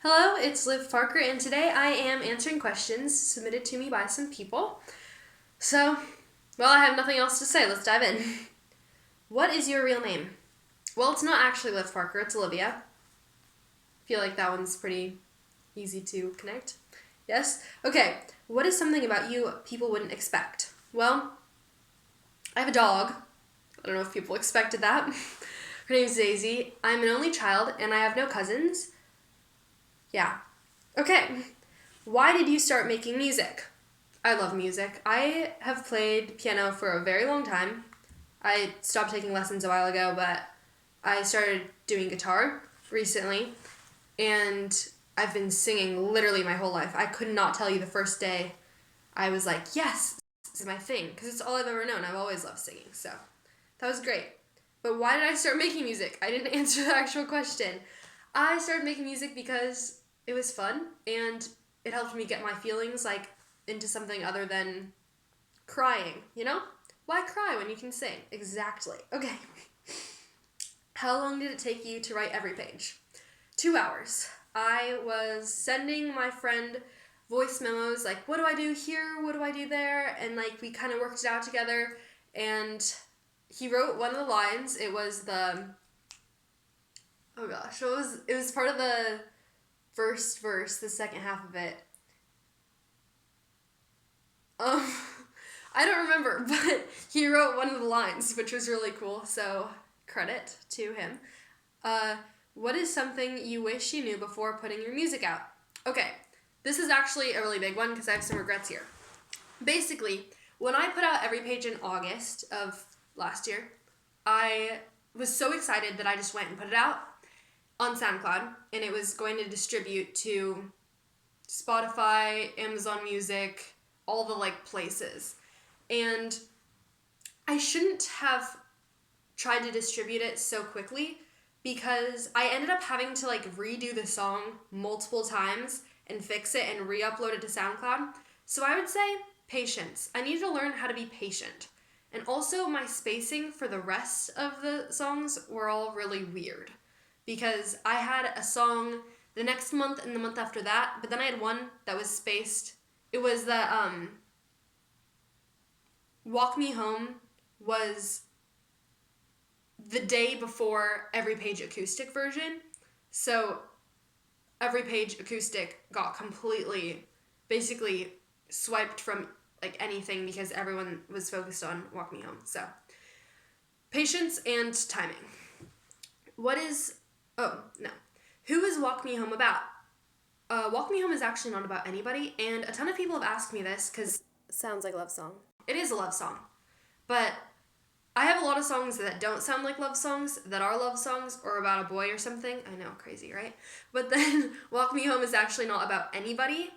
Hello, it's Liv Parker, and today I am answering questions submitted to me by some people. So, I have nothing else to say. Let's dive in. What is your real name? Well, it's not actually Liv Parker, it's Olivia. I feel like that one's pretty easy to connect. Yes? Okay, what is something about you people wouldn't expect? Well, I have a dog. I don't know if people expected that. Her name's Daisy. I'm an only child, and I have no cousins. Yeah. Okay. Why did you start making music? I love music. I have played piano for a very long time. I stopped taking lessons a while ago, but I started doing guitar recently, and I've been singing literally my whole life. I could not tell you the first day I was like, yes, this is my thing, because it's all I've ever known. I've always loved singing, so that was great. But why did I start making music? I didn't answer the actual question. I started making music because it was fun, and it helped me get my feelings, into something other than crying, you know? Why cry when you can sing? Exactly. Okay. How long did it take you to write every page? 2 hours. I was sending my friend voice memos, what do I do here? What do I do there? And, we kind of worked it out together, and he wrote one of the lines. It was it was part of the first verse, the second half of it. Um, I don't remember, but he wrote one of the lines, which was really cool, so credit to him. What is something you wish you knew before putting your music out? Okay, this is actually a really big one because I have some regrets here. Basically, when I put out every page in August of last year, I was so excited that I just went and put it out on SoundCloud, and it was going to distribute to Spotify, Amazon Music, all the places. And I shouldn't have tried to distribute it so quickly because I ended up having to redo the song multiple times and fix it and re-upload it to SoundCloud. So I would say patience. I needed to learn how to be patient. And also my spacing for the rest of the songs were all really weird because I had a song the next month and the month after that, but then I had one that was spaced. It was the Walk Me Home was the day before every page acoustic version. So every page acoustic got completely basically swiped from anything because everyone was focused on Walk Me Home. So patience and timing. Who is Walk Me Home about? Walk Me Home is actually not about anybody, and a ton of people have asked me this because Sounds like a love song. it is a love song. But I have a lot of songs that don't sound like love songs, that are love songs, or about a boy or something. I know, crazy, right? But then Walk Me Home is actually not about anybody,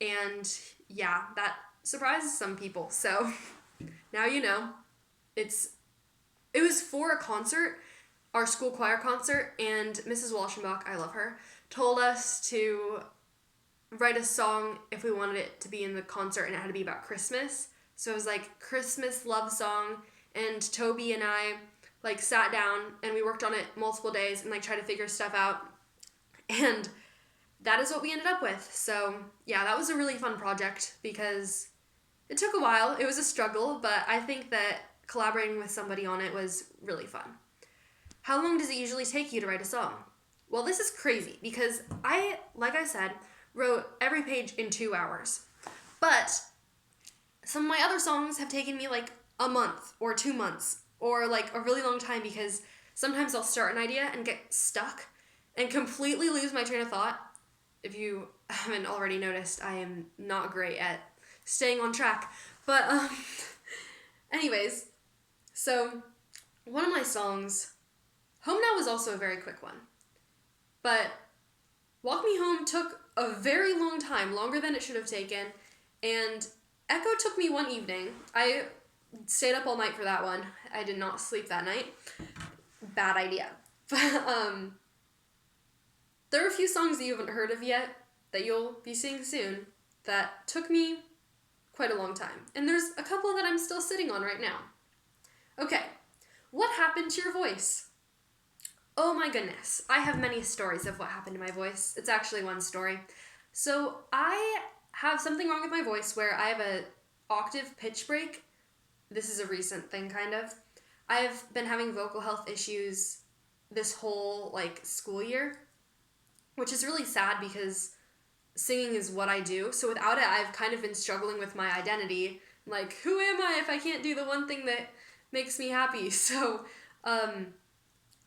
and yeah, that surprises some people. So now you know. It was for a concert, our school choir concert, and Mrs. Walshenbach, I love her, told us to write a song if we wanted it to be in the concert, and it had to be about Christmas. So it was Christmas love song, and Toby and I sat down and we worked on it multiple days and tried to figure stuff out, and that is what we ended up with. So yeah, that was a really fun project because it took a while. It was a struggle, but I think that collaborating with somebody on it was really fun. How long does it usually take you to write a song? Well, this is crazy because like I said, wrote every page in 2 hours. But some of my other songs have taken me a month or 2 months or a really long time because sometimes I'll start an idea and get stuck and completely lose my train of thought. If you haven't already noticed, I am not great at staying on track. But anyways, so one of my songs, Home Now, was also a very quick one. But Walk Me Home took a very long time, longer than it should have taken, and Echo took me one evening. I stayed up all night for that one. I did not sleep that night. Bad idea. But there are a few songs that you haven't heard of yet that you'll be seeing soon that took me quite a long time. And there's a couple that I'm still sitting on right now. Okay, what happened to your voice? Oh my goodness. I have many stories of what happened to my voice. It's actually one story. So I have something wrong with my voice where I have a octave pitch break. This is a recent thing, kind of. I've been having vocal health issues this whole, like, school year, which is really sad because singing is what I do. So without it, I've kind of been struggling with my identity. Like, who am I if I can't do the one thing that makes me happy? So,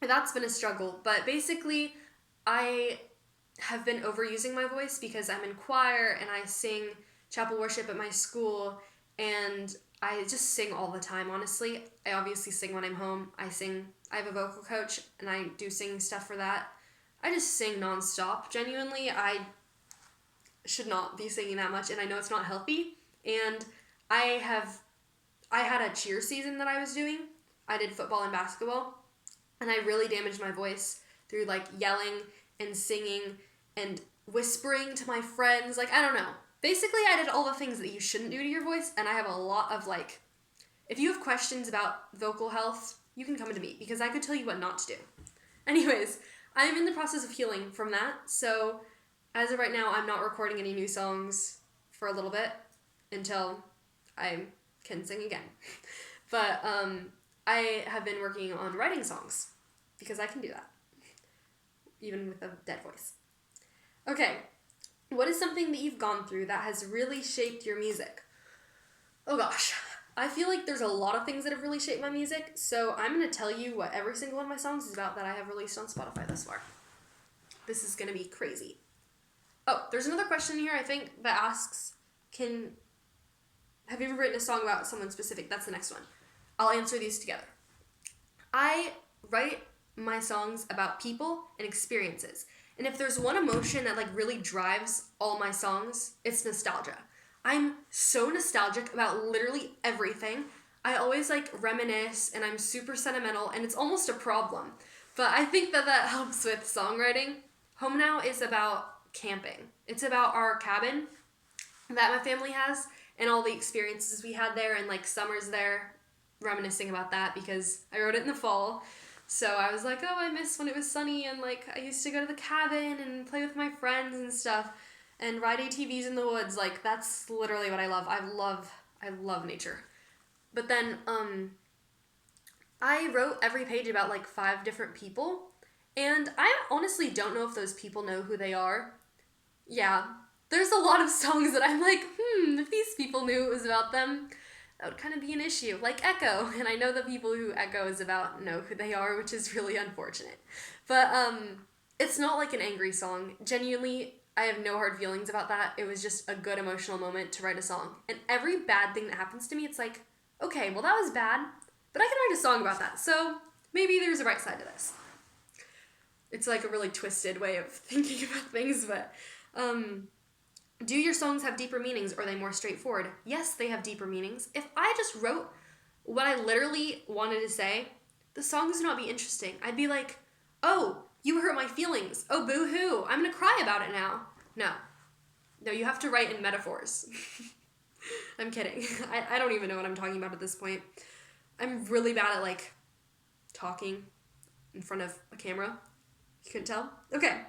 that's been a struggle. But basically, I have been overusing my voice because I'm in choir and I sing chapel worship at my school, and I just sing all the time, honestly. I obviously sing when I'm home. I have a vocal coach and I do singing stuff for that. I just sing nonstop. Genuinely, I should not be singing that much, and I know it's not healthy. And I had a cheer season that I was doing. I did football and basketball, and I really damaged my voice through, like, yelling and singing and whispering to my friends. Like, I don't know. Basically, I did all the things that you shouldn't do to your voice, and I have a lot of, like, if you have questions about vocal health, you can come to me, because I could tell you what not to do. Anyways, I'm in the process of healing from that, so as of right now, I'm not recording any new songs for a little bit until I can sing again. But I have been working on writing songs because I can do that, even with a dead voice. Okay, what is something that you've gone through that has really shaped your music? Oh gosh, I feel like there's a lot of things that have really shaped my music, so I'm going to tell you what every single one of my songs is about that I have released on Spotify thus far. This is going to be crazy. Oh, there's another question here, I think, that asks, have you ever written a song about someone specific? That's the next one. I'll answer these together. I write my songs about people and experiences. And if there's one emotion that, like, really drives all my songs, it's nostalgia. I'm so nostalgic about literally everything. I always, like, reminisce, and I'm super sentimental, and it's almost a problem. But I think that helps with songwriting. Home Now is about camping. It's about our cabin that my family has and all the experiences we had there, and, like, summers there, reminiscing about that because I wrote it in the fall. So I was like, oh, I miss when it was sunny, and, like, I used to go to the cabin and play with my friends and stuff and ride ATVs in the woods. Like, that's literally what I love. I love nature. But then I wrote every page about, like, 5 different people, and I honestly don't know if those people know who they are. Yeah, there's a lot of songs that I'm like, if these people knew it was about them, that would kind of be an issue. Like Echo, and I know the people who Echo is about know who they are, which is really unfortunate. But it's not like an angry song. Genuinely, I have no hard feelings about that. It was just a good emotional moment to write a song. And every bad thing that happens to me, it's like, okay, well, that was bad, but I can write a song about that. So maybe there's a right side to this. It's like a really twisted way of thinking about things, but do your songs have deeper meanings, or are they more straightforward? Yes, they have deeper meanings. If I just wrote what I literally wanted to say, the songs would not be interesting. I'd be like, oh, you hurt my feelings. Oh, boo-hoo. I'm going to cry about it now. No, you have to write in metaphors. I'm kidding. I don't even know what I'm talking about at this point. I'm really bad at, like, talking in front of a camera. You couldn't tell? Okay.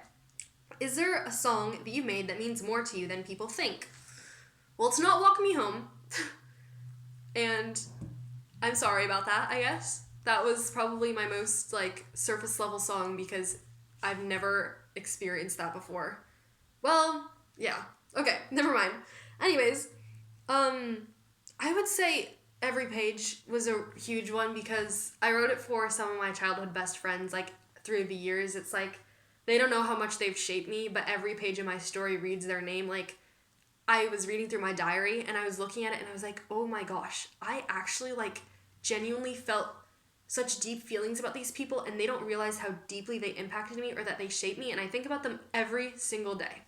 Is there a song that you made that means more to you than people think? Well, it's not Walk Me Home. And I'm sorry about that, I guess. That was probably my most, like, surface level song because I've never experienced that before. Well, yeah. Okay, never mind. Anyways, I would say Every Page was a huge one because I wrote it for some of my childhood best friends, like, through the years. It's like, they don't know how much they've shaped me, but every page of my story reads their name. Like, I was reading through my diary, and I was looking at it, and I was like, oh my gosh, I actually, like, genuinely felt such deep feelings about these people, and they don't realize how deeply they impacted me or that they shaped me, and I think about them every single day.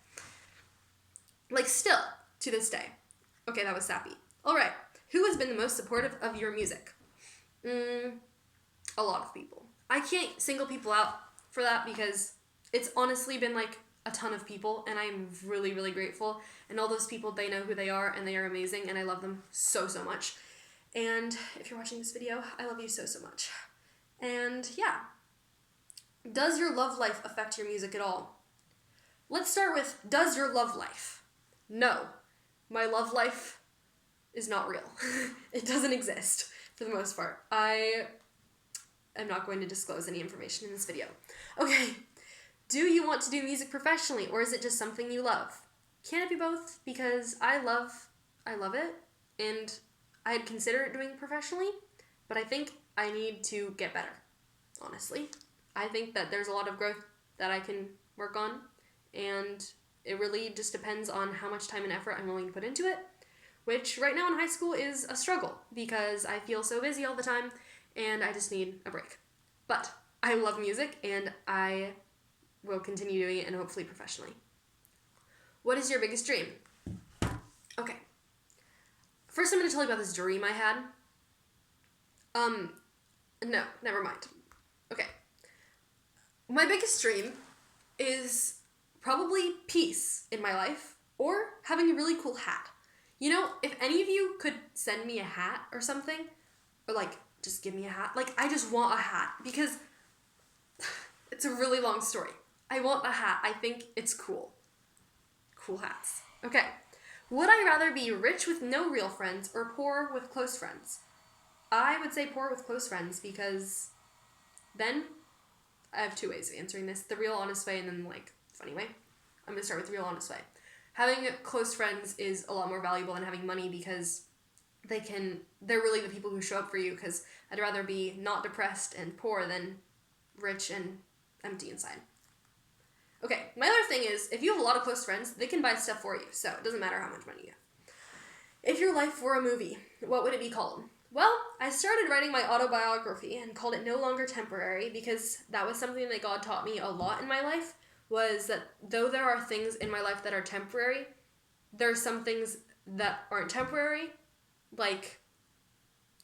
Like, still, to this day. Okay, that was sappy. All right, who has been the most supportive of your music? A lot of people. I can't single people out for that because it's honestly been, like, a ton of people, and I'm really, really grateful. And all those people, they know who they are, and they are amazing, and I love them so, so much. And if you're watching this video, I love you so, so much. And yeah. Does your love life affect your music at all? Let's start with, does your love life? No. My love life is not real. It doesn't exist, for the most part. I am not going to disclose any information in this video. Okay. Do you want to do music professionally, or is it just something you love? Can it be both? Because I love it, and I'd consider it doing professionally, but I think I need to get better, honestly. I think that there's a lot of growth that I can work on, and it really just depends on how much time and effort I'm willing to put into it, which right now in high school is a struggle because I feel so busy all the time, and I just need a break. But I love music, and I will continue doing it, and hopefully professionally. What is your biggest dream? Okay. First, I'm going to tell you about this dream I had. No, never mind. Okay. My biggest dream is probably peace in my life, or having a really cool hat. You know, if any of you could send me a hat or something, or like, just give me a hat. Like, I just want a hat, because it's a really long story. I want a hat. I think it's cool. Cool hats. Okay. Would I rather be rich with no real friends or poor with close friends? I would say poor with close friends, because then I have two ways of answering this. The real honest way and then like funny way. I'm going to start with the real honest way. Having close friends is a lot more valuable than having money, because they're really the people who show up for you, because I'd rather be not depressed and poor than rich and empty inside. Okay, my other thing is, if you have a lot of close friends, they can buy stuff for you, so it doesn't matter how much money you have. If your life were a movie, what would it be called? Well, I started writing my autobiography and called it No Longer Temporary, because that was something that God taught me a lot in my life, was that though there are things in my life that are temporary, there are some things that aren't temporary, like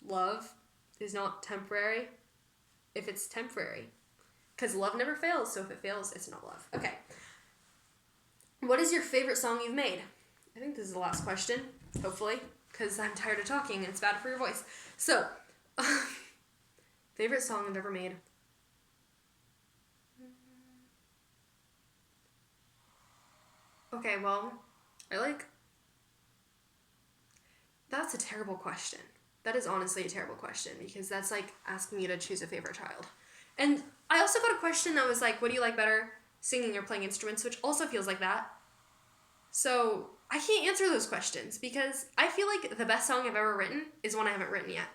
love is not temporary if it's temporary. Because love never fails, so if it fails, it's not love. Okay. What is your favorite song you've made? I think this is the last question, hopefully, because I'm tired of talking and it's bad for your voice. So, favorite song I've ever made? Okay, well, that's a terrible question. That is honestly a terrible question, because that's like asking you to choose a favorite child. And I also got a question that was like, what do you like better, singing or playing instruments, which also feels like that. So I can't answer those questions, because I feel like the best song I've ever written is one I haven't written yet.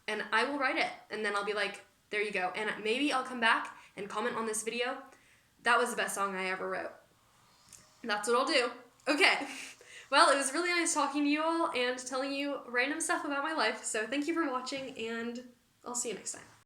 And I will write it, and then I'll be like, there you go. And maybe I'll come back and comment on this video. That was the best song I ever wrote. That's what I'll do. Okay. Well, it was really nice talking to you all and telling you random stuff about my life. So thank you for watching, and I'll see you next time.